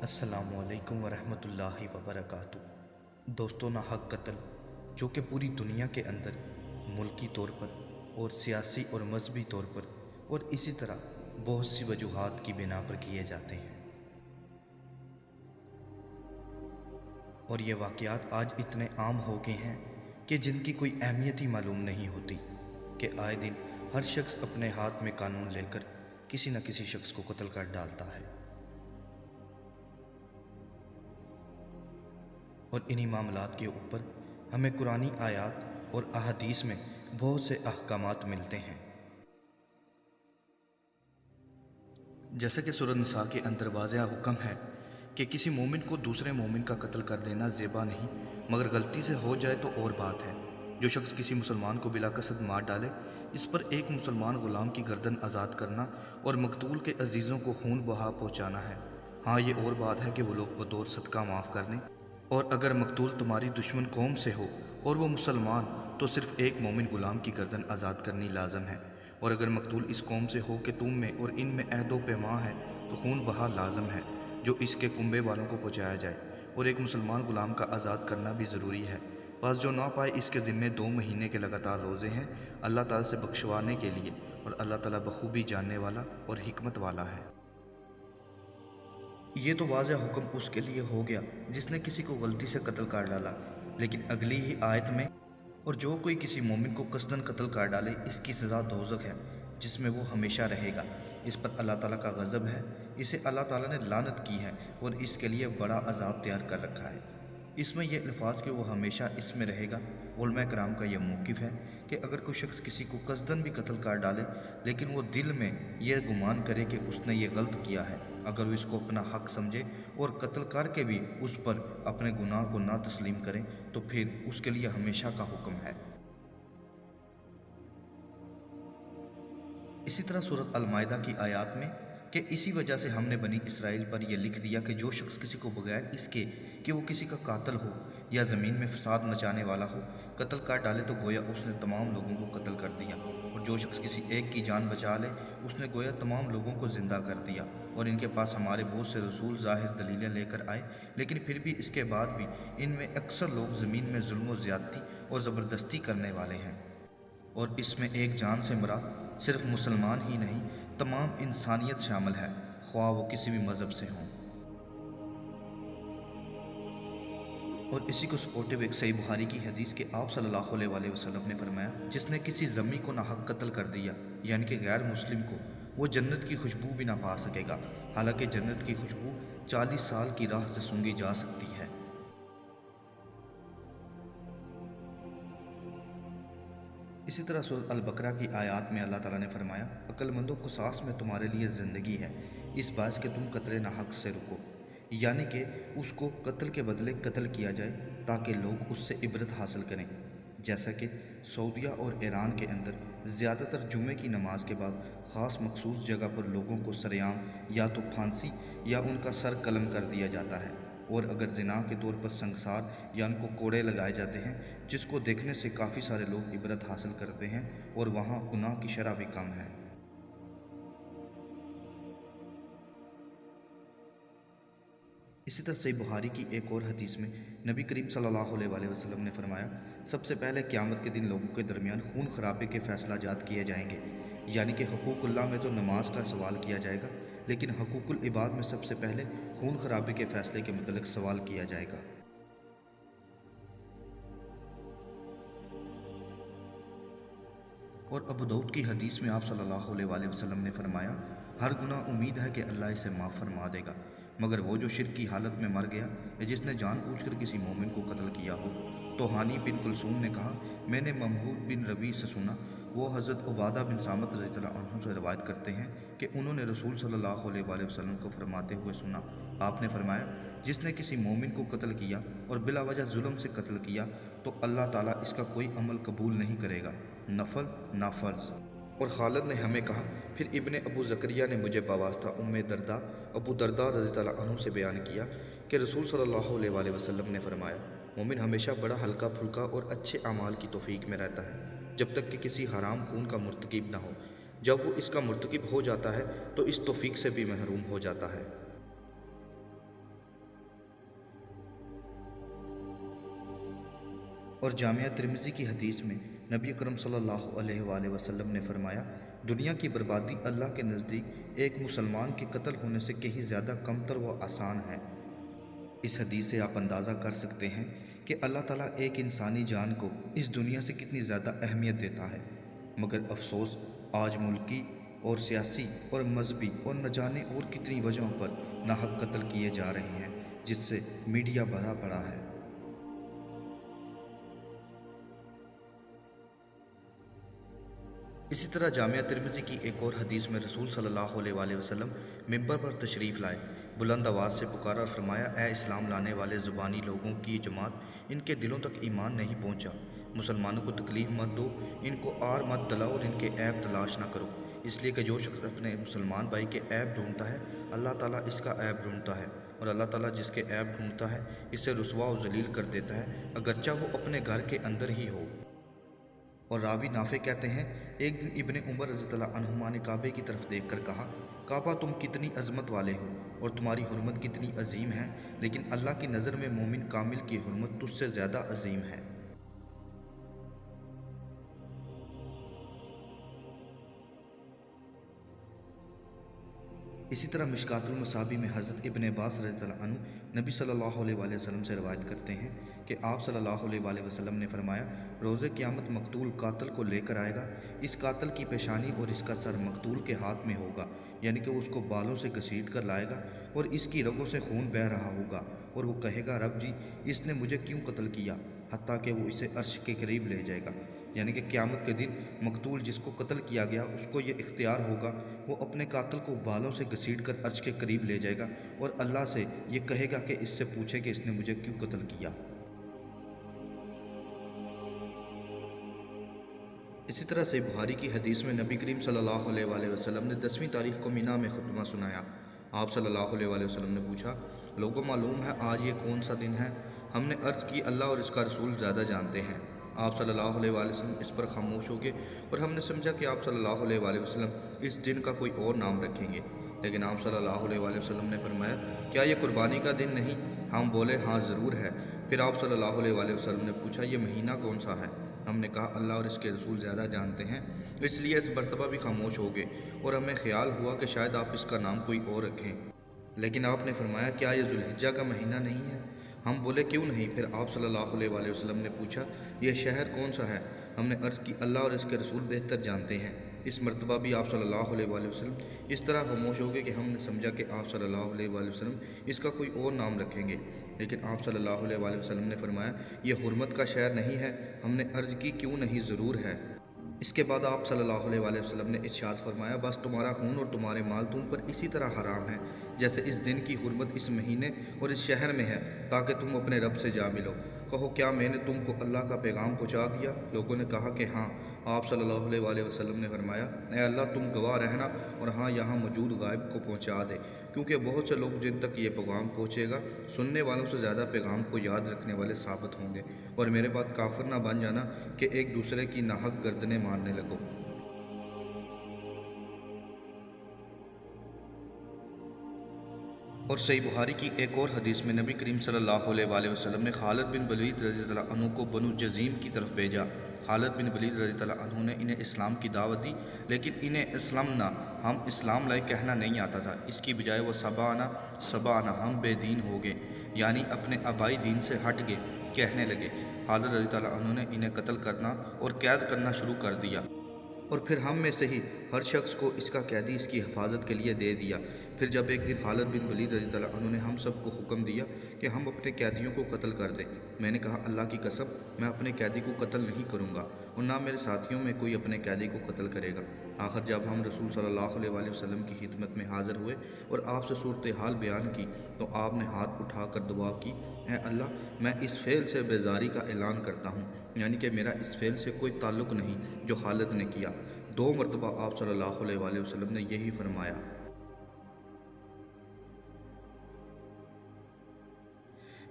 السلام علیکم ورحمۃ اللہ وبرکاتہ۔ دوستوں، ناحق قتل جو کہ پوری دنیا کے اندر ملکی طور پر اور سیاسی اور مذہبی طور پر اور اسی طرح بہت سی وجوہات کی بنا پر کیے جاتے ہیں، اور یہ واقعات آج اتنے عام ہو گئے ہیں کہ جن کی کوئی اہمیت ہی معلوم نہیں ہوتی کہ آئے دن ہر شخص اپنے ہاتھ میں قانون لے کر کسی نہ کسی شخص کو قتل کر ڈالتا ہے، اور انہی معاملات کے اوپر ہمیں قرآنی آیات اور احادیث میں بہت سے احکامات ملتے ہیں۔ جیسا کہ سورۃ النساء کے اندر واضح حکم ہے کہ کسی مومن کو دوسرے مومن کا قتل کر دینا زیبا نہیں، مگر غلطی سے ہو جائے تو اور بات ہے۔ جو شخص کسی مسلمان کو بلا قصد مار ڈالے، اس پر ایک مسلمان غلام کی گردن آزاد کرنا اور مقتول کے عزیزوں کو خون بہا پہنچانا ہے۔ ہاں، یہ اور بات ہے کہ وہ لوگ بطور صدقہ معاف کر دیں، اور اگر مقتول تمہاری دشمن قوم سے ہو اور وہ مسلمان، تو صرف ایک مومن غلام کی گردن آزاد کرنی لازم ہے، اور اگر مقتول اس قوم سے ہو کہ تم میں اور ان میں عہد و پیمان ہے تو خون بہا لازم ہے جو اس کے کنبے والوں کو پہنچایا جائے، اور ایک مسلمان غلام کا آزاد کرنا بھی ضروری ہے۔ بس جو نہ پائے، اس کے ذمے 2 مہینے کے لگاتار روزے ہیں اللہ تعالیٰ سے بخشوانے کے لیے، اور اللہ تعالیٰ بخوبی جاننے والا اور حکمت والا ہے۔ یہ تو واضح حکم اس کے لیے ہو گیا جس نے کسی کو غلطی سے قتل کر ڈالا، لیکن اگلی ہی آیت میں، اور جو کوئی کسی مومن کو قصداً قتل کر ڈالے، اس کی سزا دوزخ ہے جس میں وہ ہمیشہ رہے گا۔ اس پر اللہ تعالیٰ کا غضب ہے، اسے اللہ تعالیٰ نے لعنت کی ہے اور اس کے لیے بڑا عذاب تیار کر رکھا ہے۔ اس میں یہ الفاظ کہ وہ ہمیشہ اس میں رہے گا، علماء کرام کا یہ موقف ہے کہ اگر کوئی شخص کسی کو قصداً بھی قتل کر ڈالے لیکن وہ دل میں یہ گمان کرے کہ اس نے یہ غلط کیا ہے، اگر وہ اس کو اپنا حق سمجھے اور قتل کر کے بھی اس پر اپنے گناہ کو نہ تسلیم کرے، تو پھر اس کے لیے ہمیشہ کا حکم ہے۔ اسی طرح سورۃ المائدہ کی آیات میں کہ اسی وجہ سے ہم نے بنی اسرائیل پر یہ لکھ دیا کہ جو شخص کسی کو بغیر اس کے کہ وہ کسی کا قاتل ہو یا زمین میں فساد مچانے والا ہو قتل کر ڈالے، تو گویا اس نے تمام لوگوں کو قتل کر دیا، اور جو شخص کسی ایک کی جان بچا لے، اس نے گویا تمام لوگوں کو زندہ کر دیا۔ اور ان کے پاس ہمارے بہت سے رسول ظاہر دلیلیں لے کر آئے، لیکن پھر بھی اس کے بعد بھی ان میں اکثر لوگ زمین میں ظلم و زیادتی اور زبردستی کرنے والے ہیں، اور اس میں ایک جان سے مراد صرف مسلمان ہی نہیں، تمام انسانیت شامل ہے، خواہ وہ کسی بھی مذہب سے ہوں۔ اور اسی کو سپورٹو ایک صحیح بخاری کی حدیث کہ آپ صلی اللہ علیہ وآلہ وسلم نے فرمایا، جس نے کسی ذمی کو ناحق قتل کر دیا، یعنی کہ غیر مسلم کو، وہ جنت کی خوشبو بھی نہ پا سکے گا، حالانکہ جنت کی خوشبو 40 سال کی راہ سے سونگھی جا سکتی ہے۔ اسی طرح سورۃ البقرہ کی آیات میں اللہ تعالیٰ نے فرمایا، عقل مندو، قصاص میں تمہارے لیے زندگی ہے، اس باعث کہ تم قتل ناحق سے رکو، یعنی کہ اس کو قتل کے بدلے قتل کیا جائے تاکہ لوگ اس سے عبرت حاصل کریں۔ جیسا کہ سعودیہ اور ایران کے اندر زیادہ تر جمعے کی نماز کے بعد خاص مخصوص جگہ پر لوگوں کو سرعام یا تو پھانسی یا ان کا سر قلم کر دیا جاتا ہے، اور اگر زنا کے طور پر سنگسار یا ان کو کوڑے لگائے جاتے ہیں، جس کو دیکھنے سے کافی سارے لوگ عبرت حاصل کرتے ہیں، اور وہاں گناہ کی شرح بھی کم ہے۔ اسی طرح صحیح بخاری کی ایک اور حدیث میں نبی کریم صلی اللہ علیہ وآلہ وسلم نے فرمایا، سب سے پہلے قیامت کے دن لوگوں کے درمیان خون خرابے کے فیصلہ جات کیے جائیں گے، یعنی کہ حقوق اللہ میں تو نماز کا سوال کیا جائے گا، لیکن حقوق العباد میں سب سے پہلے خون خرابے کے فیصلے کے متعلق سوال کیا جائے گا۔ اور ابو داؤد کی حدیث میں آپ صلی اللہ علیہ وآلہ وسلم نے فرمایا، ہر گناہ امید ہے کہ اللہ اسے معاف فرما دے گا، مگر وہ جو شرک کی حالت میں مر گیا یا جس نے جان بوجھ کر کسی مومن کو قتل کیا ہو۔ تو ہانی بن کلثوم نے کہا، میں نے ممحود بن ربیع سے سنا، وہ حضرت عبادہ بن صامت رضی اللہ عنہ سے روایت کرتے ہیں کہ انہوں نے رسول صلی اللہ علیہ وآلہ وسلم کو فرماتے ہوئے سنا، آپ نے فرمایا، جس نے کسی مومن کو قتل کیا اور بلا وجہ ظلم سے قتل کیا، تو اللہ تعالیٰ اس کا کوئی عمل قبول نہیں کرے گا، نفل نہ فرض۔ اور خالد نے ہمیں کہا، پھر ابن ابو زکریا نے مجھے بواسطہ ام درداء ابو درداء رضی اللہ عنہ سے بیان کیا کہ رسول صلی اللہ علیہ وآلہ وسلم نے فرمایا، مومن ہمیشہ بڑا ہلکا پھلکا اور اچھے اعمال کی توفیق میں رہتا ہے جب تک کہ کسی حرام خون کا مرتکب نہ ہو، جب وہ اس کا مرتکب ہو جاتا ہے تو اس توفیق سے بھی محروم ہو جاتا ہے۔ اور جامعہ ترمذی کی حدیث میں نبی اکرم صلی اللہ علیہ وآلہ وسلم نے فرمایا، دنیا کی بربادی اللہ کے نزدیک ایک مسلمان کے قتل ہونے سے کہیں زیادہ کمتر و آسان ہے۔ اس حدیث سے آپ اندازہ کر سکتے ہیں کہ اللہ تعالیٰ ایک انسانی جان کو اس دنیا سے کتنی زیادہ اہمیت دیتا ہے، مگر افسوس آج ملکی اور سیاسی اور مذہبی اور نہ جانے اور کتنی وجہوں پر ناحق قتل کیے جا رہے ہیں، جس سے میڈیا بھرا پڑا ہے۔ اسی طرح جامعہ ترمذی کی ایک اور حدیث میں رسول صلی اللہ علیہ وآلہ وسلم منبر پر تشریف لائے، بلند آواز سے پکارا اور فرمایا، اے اسلام لانے والے زبانی لوگوں کی جماعت، ان کے دلوں تک ایمان نہیں پہنچا، مسلمانوں کو تکلیف مت دو، ان کو آر مت دلاؤ اور ان کے عیب تلاش نہ کرو، اس لیے کہ جو شخص اپنے مسلمان بھائی کے عیب ڈھونڈتا ہے اللہ تعالیٰ اس کا عیب ڈھونڈتا ہے، اور اللہ تعالیٰ جس کے عیب ڈھونڈتا ہے اسے رسوا و ذلیل کر دیتا ہے، اگرچہ وہ اپنے گھر کے اندر ہی ہو۔ اور راوی نافع کہتے ہیں، ایک دن ابن عمر رضی اللہ عنہما نے کعبے کی طرف دیکھ کر کہا، کعبہ تم کتنی عظمت والے ہو اور تمہاری حرمت کتنی عظیم ہے، لیکن اللہ کی نظر میں مومن کامل کی حرمت تجھ سے زیادہ عظیم ہے۔ اسی طرح مشکوٰۃ المصابیح میں حضرت ابن عباس رضی اللہ عنہ نبی صلی اللہ علیہ وآلہ وسلم سے روایت کرتے ہیں کہ آپ صلی اللہ علیہ وآلہ وسلم نے فرمایا، روز قیامت مقتول قاتل کو لے کر آئے گا، اس قاتل کی پیشانی اور اس کا سر مقتول کے ہاتھ میں ہوگا، یعنی کہ وہ اس کو بالوں سے گھسیٹ کر لائے گا اور اس کی رگوں سے خون بہہ رہا ہوگا، اور وہ کہے گا، رب جی اس نے مجھے کیوں قتل کیا، حتیٰ کہ وہ اسے عرش کے قریب لے جائے گا۔ یعنی کہ قیامت کے دن مقتول جس کو قتل کیا گیا اس کو یہ اختیار ہوگا، وہ اپنے قاتل کو بالوں سے گھسیٹ کر عرش کے قریب لے جائے گا اور اللہ سے یہ کہے گا کہ اس سے پوچھے کہ اس نے مجھے کیوں قتل کیا۔ اسی طرح سے بخاری کی حدیث میں نبی کریم صلی اللہ علیہ وآلہ وسلم نے 10ویں تاریخ کو مینا میں خطبہ سنایا۔ آپ صلی اللہ علیہ وآلہ وسلم نے پوچھا، لوگوں معلوم ہے آج یہ کون سا دن ہے؟ ہم نے عرض کی، اللہ اور اس کا رسول زیادہ جانتے ہیں۔ آپ صلی اللہ علیہ وآلہ وسلم اس پر خاموش ہو گئے اور ہم نے سمجھا کہ آپ صلی اللہ علیہ وآلہ وسلم اس دن کا کوئی اور نام رکھیں گے، لیکن آپ صلی اللہ علیہ وآلہ وسلم نے فرمایا، کیا یہ قربانی کا دن نہیں؟ ہم بولے، ہاں ضرور ہے۔ پھر آپ صلی اللہ علیہ وآلہ وسلم نے پوچھا، یہ مہینہ کون سا ہے؟ ہم نے کہا، اللہ اور اس کے رسول زیادہ جانتے ہیں۔ اس لیے اس مرتبہ بھی خاموش ہو گئے اور ہمیں خیال ہوا کہ شاید آپ اس کا نام کوئی اور رکھیں، لیکن آپ نے فرمایا، کیا یہ ذوالحجہ کا مہینہ نہیں ہے؟ ہم بولے، کیوں نہیں؟ پھر آپ صلی اللہ علیہ وآلہ وسلم نے پوچھا، یہ شہر کون سا ہے؟ ہم نے عرض کی، اللہ اور اس کے رسول بہتر جانتے ہیں۔ اس مرتبہ بھی آپ صلی اللہ علیہ وآلہ وسلم اس طرح خاموش ہو گئے کہ ہم نے سمجھا کہ آپ صلی اللہ علیہ وآلہ وسلم اس کا کوئی اور نام رکھیں گے، لیکن آپ صلی اللہ علیہ وآلہ وسلم نے فرمایا، یہ حرمت کا شہر نہیں ہے؟ ہم نے عرض کی، کیوں نہیں، ضرور ہے۔ اس کے بعد آپ صلی اللہ علیہ وآلہ وسلم نے ارشاد فرمایا، بس تمہارا خون اور تمہارے مال تم پر اسی طرح حرام ہے جیسے اس دن کی حرمت اس مہینے اور اس شہر میں ہے، تاکہ تم اپنے رب سے جا ملو۔ کہو، کیا میں نے تم کو اللہ کا پیغام پہنچا دیا؟ لوگوں نے کہا کہ ہاں۔ آپ صلی اللہ علیہ وآلہ وسلم نے فرمایا، اے اللہ تم گواہ رہنا اور ہاں یہاں موجود غائب کو پہنچا دے، کیونکہ بہت سے لوگ جن تک یہ پیغام پہنچے گا سننے والوں سے زیادہ پیغام کو یاد رکھنے والے ثابت ہوں گے، اور میرے بعد کافر نہ بن جانا کہ ایک دوسرے کی ناحق گردنیں مارنے لگو۔ اور صحیح بخاری کی ایک اور حدیث میں نبی کریم صلی اللہ علیہ وآلہ وسلم نے خالد بن ولید رضی اللہ عنہ کو بنو جزیم کی طرف بھیجا۔ خالد بن ولید رضی اللہ عنہ نے انہیں اسلام کی دعوت دی، لیکن انہیں اسلمنا، ہم اسلام لائے کہنا نہیں آتا تھا، اس کی بجائے وہ سبانا ہم بے دین ہو گئے، یعنی اپنے آبائی دین سے ہٹ گئے کہنے لگے۔ خالد رضی اللہ عنہ نے انہیں قتل کرنا اور قید کرنا شروع کر دیا، اور پھر ہم میں سے ہی ہر شخص کو اس کا قیدی اس کی حفاظت کے لیے دے دیا۔ پھر جب ایک دن خالد بن ولید رضی اللہ عنہ نے ہم سب کو حکم دیا کہ ہم اپنے قیدیوں کو قتل کر دیں، میں نے کہا، اللہ کی قسم میں اپنے قیدی کو قتل نہیں کروں گا اور نہ میرے ساتھیوں میں کوئی اپنے قیدی کو قتل کرے گا۔ آخر جب ہم رسول صلی اللہ علیہ وآلہ وسلم کی خدمت میں حاضر ہوئے اور آپ سے صورتحال بیان کی تو آپ نے ہاتھ اٹھا کر دعا کی، اے اللہ میں اس فعل سے بیزاری کا اعلان کرتا ہوں، یعنی کہ میرا اس فعل سے کوئی تعلق نہیں جو خالد نے کیا۔ 2 مرتبہ آپ صلی اللہ علیہ وآلہ وسلم نے یہی فرمایا۔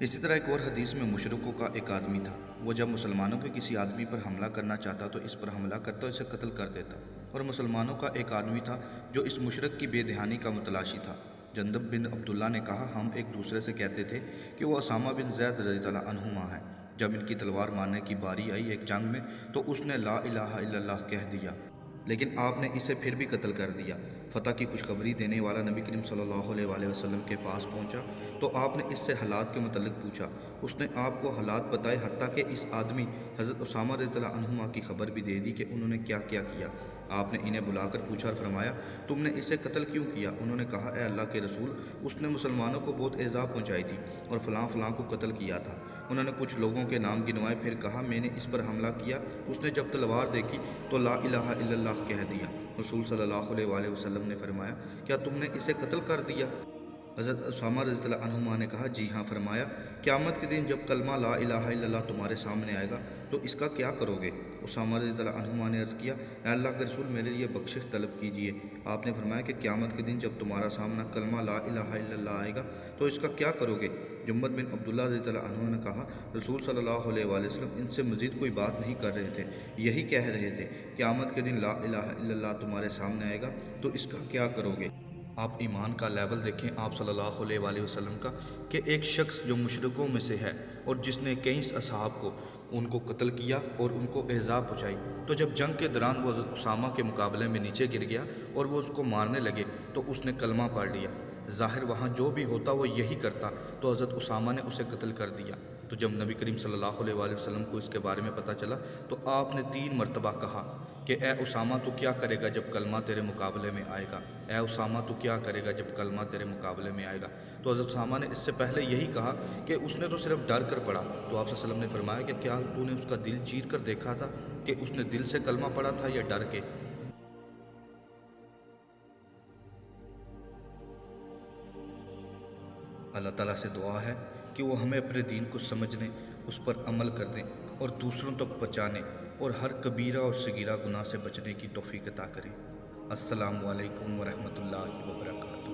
اسی طرح ایک اور حدیث میں مشرکوں کا ایک آدمی تھا، وہ جب مسلمانوں کے کسی آدمی پر حملہ کرنا چاہتا تو اس پر حملہ کرتا اور اسے قتل کر دیتا، اور مسلمانوں کا ایک آدمی تھا جو اس مشرک کی بے دہانی کا متلاشی تھا۔ جندب بن عبداللہ نے کہا، ہم ایک دوسرے سے کہتے تھے کہ وہ اسامہ بن زید رضی اللہ عنہما ہیں۔ جب ان کی تلوار مارنے کی باری آئی ایک جنگ میں تو اس نے لا الہ الا اللہ کہہ دیا، لیکن آپ نے اسے پھر بھی قتل کر دیا۔ فتح کی خوشخبری دینے والا نبی کریم صلی اللہ علیہ وآلہ وسلم کے پاس پہنچا تو آپ نے اس سے حالات کے متعلق پوچھا۔ اس نے آپ کو حالات بتائے، حتیٰ کہ اس آدمی حضرت اسامہ رضی اللہ عنہما کی خبر بھی دے دی کہ انہوں نے کیا کیا کیا۔ آپ نے انہیں بلا کر پوچھا اور فرمایا، تم نے اسے قتل کیوں کیا؟ انہوں نے کہا، اے اللہ کے رسول، اس نے مسلمانوں کو بہت ایذا پہنچائی تھی اور فلاں فلاں کو قتل کیا تھا۔ انہوں نے کچھ لوگوں کے نام گنوائے، پھر کہا میں نے اس پر حملہ کیا، اس نے جب تلوار دیکھی تو لا الہ الا اللہ کہہ دیا۔ رسول صلی اللہ علیہ وآلہ وسلم نے فرمایا، کیا تم نے اسے قتل کر دیا؟ حضرت اسامہ رضی اللہ عنہما نے کہا، جی ہاں۔ فرمایا، قیامت کے دن جب کلمہ لا الہ الا اللہ تمہارے سامنے آئے گا تو اس کا کیا کرو گے؟ اسامہ رضی اللہ عنہما نے عرض کیا، اے اللہ کے رسول، میرے لیے بخشش طلب کیجیے۔ آپ نے فرمایا کہ قیامت کے دن جب تمہارا سامنا کلمہ لا الہ الا اللہ آئے گا تو اس کا کیا کرو گے؟ جمعت بن عبداللہ رضی اللہ عنہ نے کہا، رسول صلی اللہ علیہ وآلہ وسلم ان سے مزید کوئی بات نہیں کر رہے تھے، یہی کہہ رہے تھے، قیامت کے دن لا الہ الا اللہ تمہارے سامنے آئے گا تو اس کا کیا کرو گے؟ آپ ایمان کا لیول دیکھیں آپ صلی اللہ علیہ وآلہ وسلم کا، کہ ایک شخص جو مشرکوں میں سے ہے اور جس نے کئی اصحاب کو ان کو قتل کیا اور ان کو ایذا پہنچائی، تو جب جنگ کے دوران وہ حضرت اسامہ کے مقابلے میں نیچے گر گیا اور وہ اس کو مارنے لگے تو اس نے کلمہ پڑھ لیا۔ ظاہر وہاں جو بھی ہوتا وہ یہی کرتا تو حضرت اسامہ نے اسے قتل کر دیا۔ تو جب نبی کریم صلی اللہ علیہ وآلہ وسلم کو اس کے بارے میں پتہ چلا تو آپ نے 3 مرتبہ کہا کہ اے اسامہ تو کیا کرے گا جب کلمہ تیرے مقابلے میں آئے گا، اے اسامہ تو کیا کرے گا جب کلمہ تیرے مقابلے میں آئے گا۔ تو حضرت اسامہ نے اس سے پہلے یہی کہا کہ اس نے تو صرف ڈر کر پڑھا۔ تو آپ صلی اللہ علیہ وسلم نے فرمایا کہ کیا تو نے اس کا دل چیر کر دیکھا تھا کہ اس نے دل سے کلمہ پڑھا تھا یا ڈر کے؟ اللہ تعالیٰ سے دعا ہے کہ وہ ہمیں اپنے دین کو سمجھنے، اس پر عمل کرنے اور دوسروں تک پہنچانے اور ہر کبیرہ اور صغیرہ گناہ سے بچنے کی توفیق عطا کرے۔ السلام علیکم ورحمۃ اللہ وبرکاتہ۔